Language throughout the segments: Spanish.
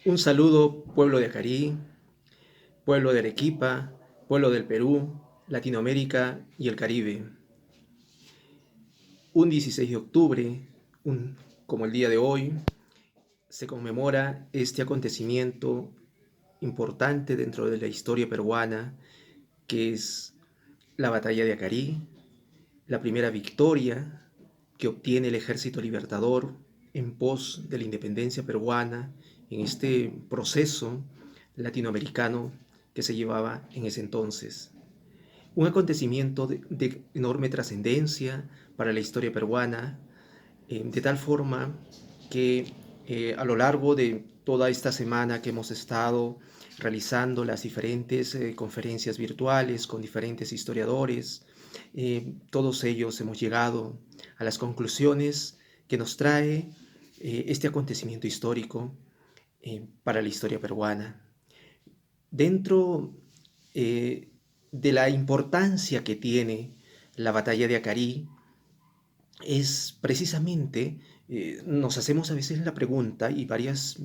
Un saludo, pueblo de Acarí, pueblo de Arequipa, pueblo del Perú, Latinoamérica y el Caribe. Un 16 de octubre, como el día de hoy, se conmemora este acontecimiento importante dentro de la historia peruana, que es la batalla de Acarí, la primera victoria que obtiene el Ejército Libertador en pos de la independencia peruana en este proceso latinoamericano que se llevaba en ese entonces. Un acontecimiento de enorme trascendencia para la historia peruana, de tal forma que a lo largo de toda esta semana que hemos estado realizando las diferentes conferencias virtuales con diferentes historiadores, todos ellos hemos llegado a las conclusiones que nos trae este acontecimiento histórico para la historia peruana. Dentro de la importancia que tiene la batalla de Acarí, es precisamente, nos hacemos a veces la pregunta, y varios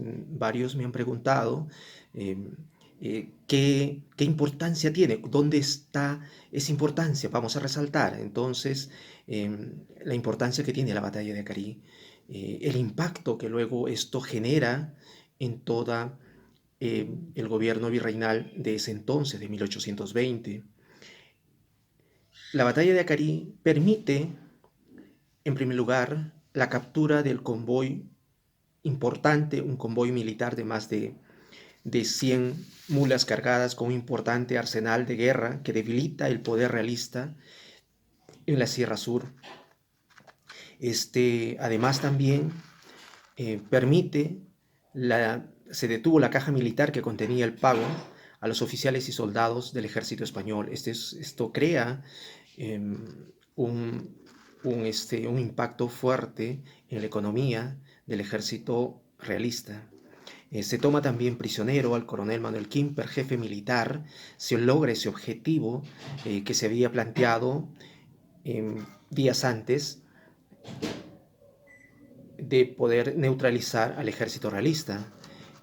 me han preguntado, eh, ¿qué importancia tiene? ¿Dónde está esa importancia? Vamos a resaltar entonces la importancia que tiene la batalla de Acarí, el impacto que luego esto genera en toda el gobierno virreinal de ese entonces, de 1820. La batalla de Acarí permite, en primer lugar, la captura del convoy importante, un convoy militar de más de 100 mulas cargadas con un importante arsenal de guerra que debilita el poder realista en la Sierra Sur. Además también permite, se detuvo la caja militar que contenía el pago a los oficiales y soldados del ejército español. Esto crea eh, un, un impacto fuerte en la economía del ejército realista. Se toma también prisionero al coronel Manuel Quimper, jefe militar. Se logra ese objetivo que se había planteado días antes, de poder neutralizar al ejército realista.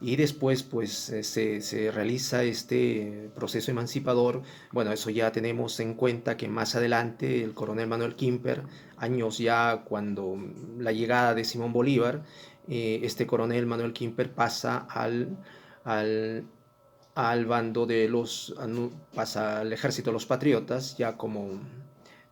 Y después pues se realiza este proceso emancipador. Bueno, eso ya tenemos en cuenta que más adelante el coronel Manuel Quimper, años ya cuando la llegada de Simón Bolívar, este coronel Manuel Quimper pasa al, al bando de pasa al ejército de los patriotas, ya como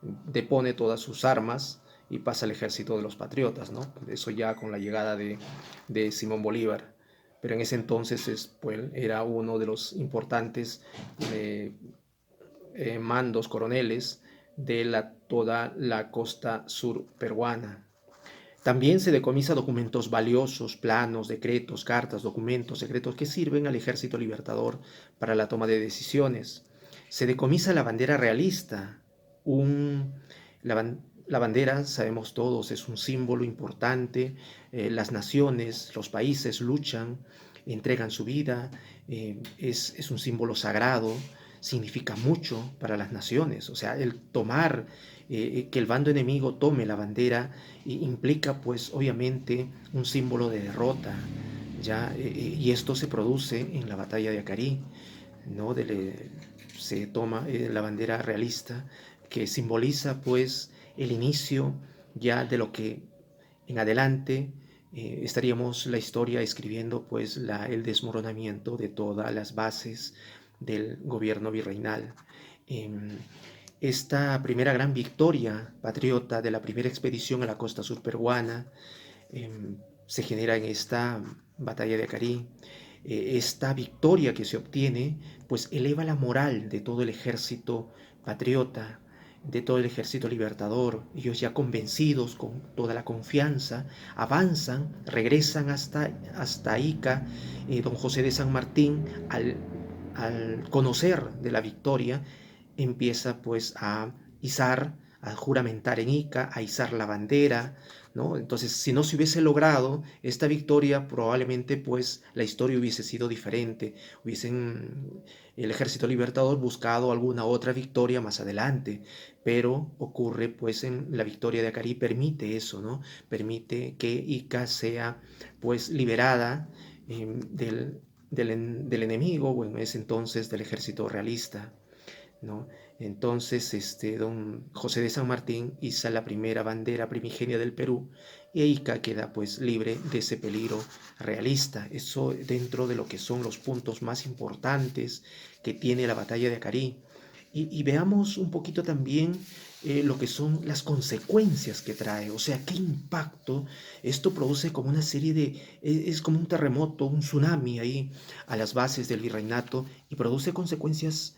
depone todas sus armas y pasa al ejército de los patriotas, ¿no? Eso ya con la llegada de Simón Bolívar. Pero en ese entonces pues, era uno de los importantes eh, mandos coroneles de toda la costa sur peruana. También se decomisa documentos valiosos, planos, decretos, cartas, documentos secretos que sirven al ejército libertador para la toma de decisiones. Se decomisa la bandera realista. Un, la bandera, sabemos todos, es un símbolo importante. Las naciones, los países luchan, entregan su vida. Es un símbolo sagrado, significa mucho para las naciones. O sea, el tomar, que el bando enemigo tome la bandera implica pues obviamente un símbolo de derrota, ¿ya? Y esto se produce en la batalla de Acarí, ¿no? Se toma la bandera realista que simboliza pues el inicio ya de lo que en adelante estaríamos la historia escribiendo pues el desmoronamiento de todas las bases del gobierno virreinal. Eh, Esta primera gran victoria patriota de la primera expedición a la costa sur peruana eh, se genera en esta batalla de Acarí. Esta victoria que se obtiene pues eleva la moral de todo el ejército patriota, de todo el ejército libertador. Ellos ya convencidos, con toda la confianza, avanzan, regresan hasta Ica. Don José de San Martín, al conocer de la victoria, empieza pues a izar, a juramentar en Ica, a izar la bandera, ¿no? Entonces, si no se hubiese logrado esta victoria, probablemente pues la historia hubiese sido diferente, hubiesen el ejército libertador buscado alguna otra victoria más adelante, pero ocurre pues en la victoria de Acarí permite eso, ¿no? Permite que Ica sea pues liberada del enemigo, o en ese entonces del ejército realista, ¿no? Entonces, don José de San Martín iza la primera bandera primigenia del Perú y Ica queda pues libre de ese peligro realista. Eso dentro de lo que son los puntos más importantes que tiene la batalla de Acarí. Y veamos un poquito también lo que son las consecuencias que trae, o sea, qué impacto esto produce como una serie de, es como un terremoto, un tsunami ahí a las bases del virreinato y produce consecuencias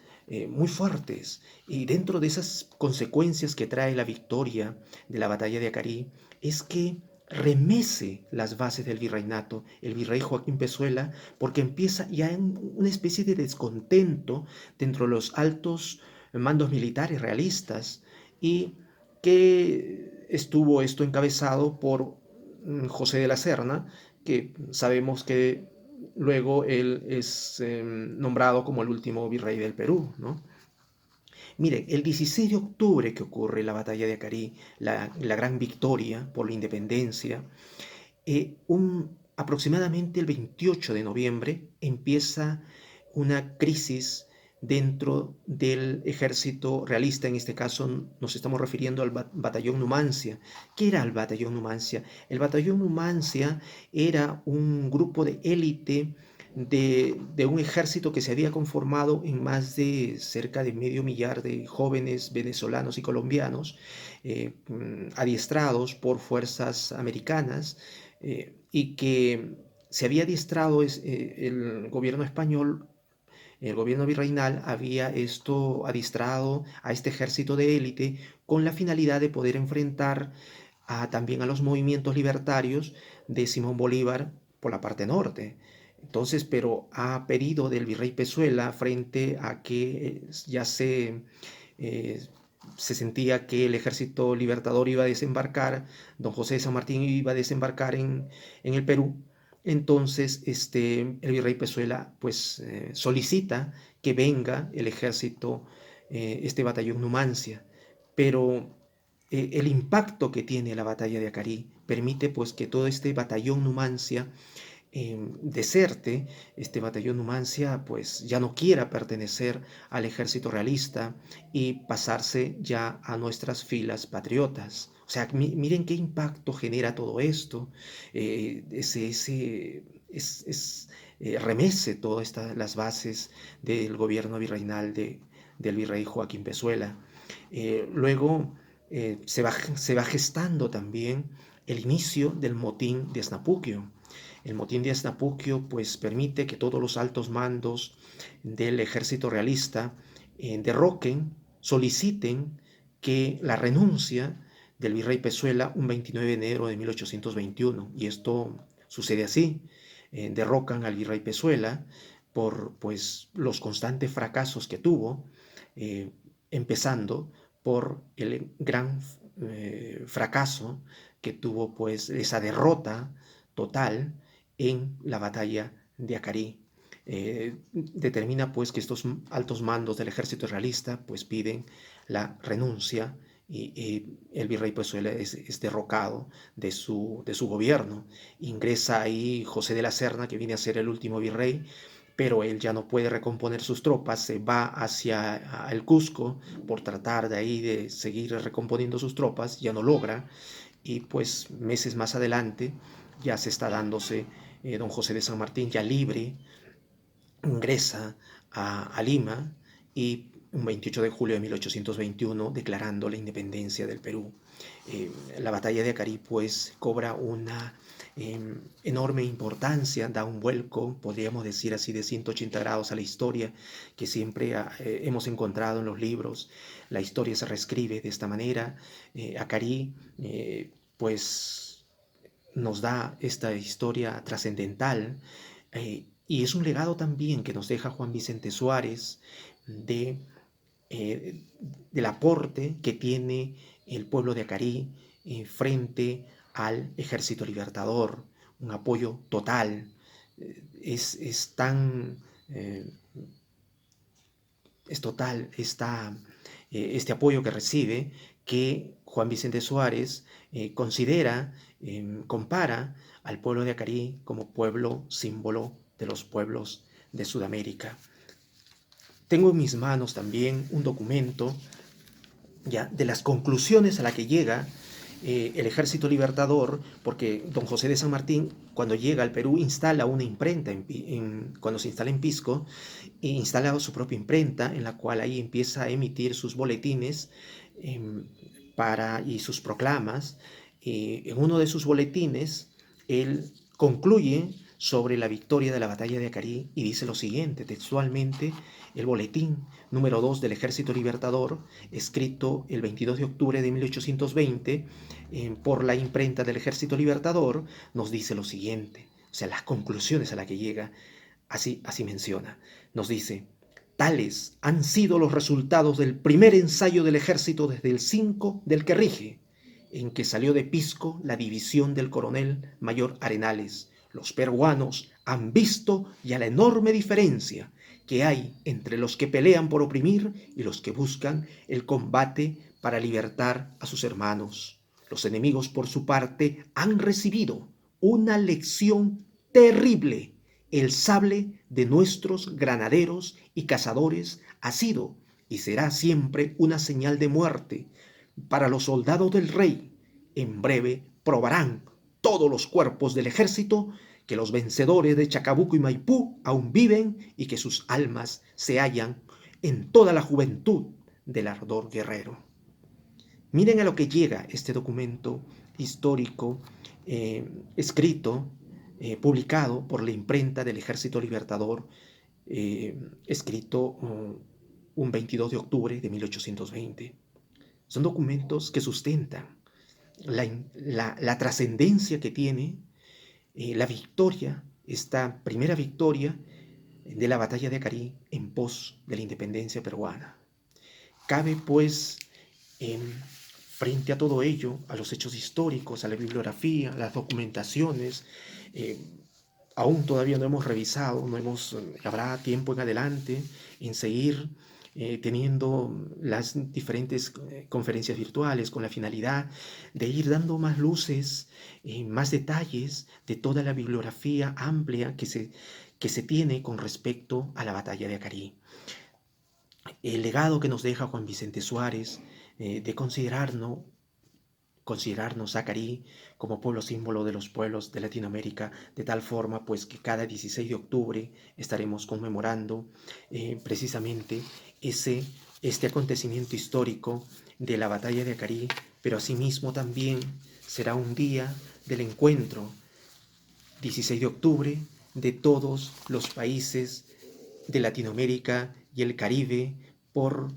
muy fuertes. Y dentro de esas consecuencias que trae la victoria de la batalla de Acarí, es que remece las bases del virreinato, el virrey Joaquín Pezuela, porque empieza ya en una especie de descontento dentro de los altos mandos militares realistas y que estuvo esto encabezado por José de la Serna, que sabemos que luego él es nombrado como el último virrey del Perú, ¿no? Miren, el 16 de octubre que ocurre la batalla de Acarí, la gran victoria por la independencia, aproximadamente el 28 de noviembre empieza una crisis dentro del ejército realista. En este caso nos estamos refiriendo al batallón Numancia. ¿Qué era el batallón Numancia? El batallón Numancia era un grupo de élite de un ejército que se había conformado en más de cerca de medio millar de jóvenes venezolanos y colombianos adiestrados por fuerzas americanas y que se había adiestrado el gobierno español, el gobierno virreinal había esto adiestrado a este ejército de élite con la finalidad de poder enfrentar también a los movimientos libertarios de Simón Bolívar por la parte norte. Entonces, pero a pedido del virrey Pezuela, frente a que ya eh, se sentía que el ejército libertador iba a desembarcar, don José de San Martín iba a desembarcar en el Perú, entonces el virrey Pezuela pues solicita que venga el ejército, este batallón Numancia, pero el impacto que tiene la batalla de Acarí permite pues que todo este batallón Numancia deserte, este batallón Numancia pues ya no quiera pertenecer al ejército realista y pasarse ya a nuestras filas patriotas. O sea, miren qué impacto genera todo esto, remece todas las bases del gobierno virreinal del virrey Joaquín Pezuela. Luego se va gestando también el inicio del motín de Snapuquio. El motín de Snapuquio pues permite que todos los altos mandos del ejército realista derroquen, soliciten que la renuncia del virrey Pezuela un 29 de enero de 1821. Y esto sucede así. Derrocan al virrey Pezuela por pues, los constantes fracasos que tuvo, empezando por el gran fracaso que tuvo pues esa derrota total en la batalla de Acarí. Determina pues que estos altos mandos del ejército realista pues piden la renuncia y el virrey Pezuela es derrocado de su gobierno. Ingresa ahí José de la Serna, que viene a ser el último virrey, pero él ya no puede recomponer sus tropas, se va hacia el Cusco por tratar de ahí de seguir recomponiendo sus tropas, ya no logra, y pues meses más adelante ya se está dándose don José de San Martín ya libre, ingresa a Lima y un 28 de julio de 1821 declarando la independencia del Perú. La batalla de Acarí pues cobra una enorme importancia, da un vuelco, podríamos decir así, de 180 grados a la historia que siempre hemos encontrado en los libros. La historia se reescribe de esta manera. Acarí pues nos da esta historia trascendental y es un legado también que nos deja Juan Vicente Suárez de, eh, del aporte que tiene el pueblo de Acarí frente al ejército libertador, un apoyo total. Es tan, eh, es total este apoyo que recibe que Juan Vicente Suárez considera, compara al pueblo de Acarí como pueblo símbolo de los pueblos de Sudamérica. Tengo en mis manos también un documento ya de las conclusiones a las que llega el Ejército Libertador, porque don José de San Martín, cuando llega al Perú, instala una imprenta, cuando se instala en Pisco, instala su propia imprenta, en la cual ahí empieza a emitir sus boletines y sus proclamas. En uno de sus boletines, él concluye sobre la victoria de la batalla de Acarí y dice lo siguiente, textualmente: el boletín número 2 del Ejército Libertador, escrito el 22 de octubre de 1820 por la imprenta del Ejército Libertador, nos dice lo siguiente, o sea, las conclusiones a las que llega, así menciona, nos dice: tales han sido los resultados del primer ensayo del ejército desde el 5 del que rige, en que salió de Pisco la división del coronel mayor Arenales. Los peruanos han visto ya la enorme diferencia que hay entre los que pelean por oprimir y los que buscan el combate para libertar a sus hermanos. Los enemigos, por su parte, han recibido una lección terrible. El sable de nuestros granaderos y cazadores ha sido y será siempre una señal de muerte para los soldados del rey. En breve probarán todos los cuerpos del ejército que los vencedores de Chacabuco y Maipú aún viven y que sus almas se hallan en toda la juventud del ardor guerrero. Miren a lo que llega este documento histórico escrito, publicado por la imprenta del Ejército Libertador, escrito un 22 de octubre de 1820. Son documentos que sustentan la trascendencia que tiene la victoria, esta primera victoria de la batalla de Acarí en pos de la independencia peruana. Cabe pues, frente a todo ello, a los hechos históricos, a la bibliografía, a las documentaciones, aún todavía no hemos revisado, habrá tiempo en adelante en seguir teniendo las diferentes conferencias virtuales con la finalidad de ir dando más luces, más detalles de toda la bibliografía amplia que se tiene con respecto a la batalla de Acarí. El legado que nos deja Juan Vicente Suárez de considerarnos a Acarí como pueblo símbolo de los pueblos de Latinoamérica, de tal forma pues que cada 16 de octubre estaremos conmemorando precisamente este acontecimiento histórico de la batalla de Acarí, pero asimismo también será un día del encuentro, 16 de octubre, de todos los países de Latinoamérica y el Caribe por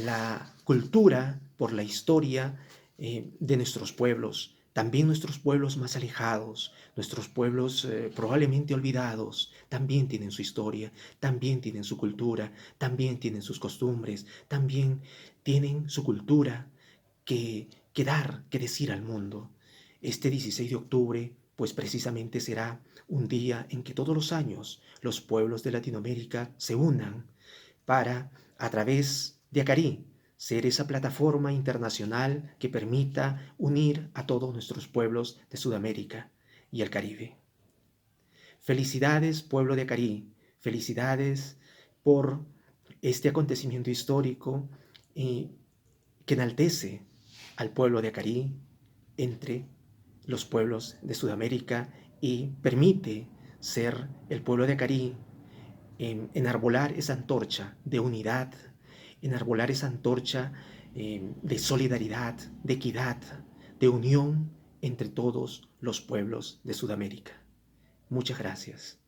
la cultura, por la historia de nuestros pueblos, también nuestros pueblos más alejados, nuestros pueblos probablemente olvidados, también tienen su historia, también tienen su cultura, también tienen sus costumbres, también tienen su cultura que dar, que decir al mundo. Este 16 de octubre, pues precisamente será un día en que todos los años los pueblos de Latinoamérica se unan para, a través de Acarí, ser esa plataforma internacional que permita unir a todos nuestros pueblos de Sudamérica y el Caribe. Felicidades, pueblo de Acarí, felicidades por este acontecimiento histórico que enaltece al pueblo de Acarí entre los pueblos de Sudamérica y permite ser el pueblo de Acarí enarbolar esa antorcha de unidad, enarbolar esa antorcha de solidaridad, de equidad, de unión entre todos los pueblos de Sudamérica. Muchas gracias.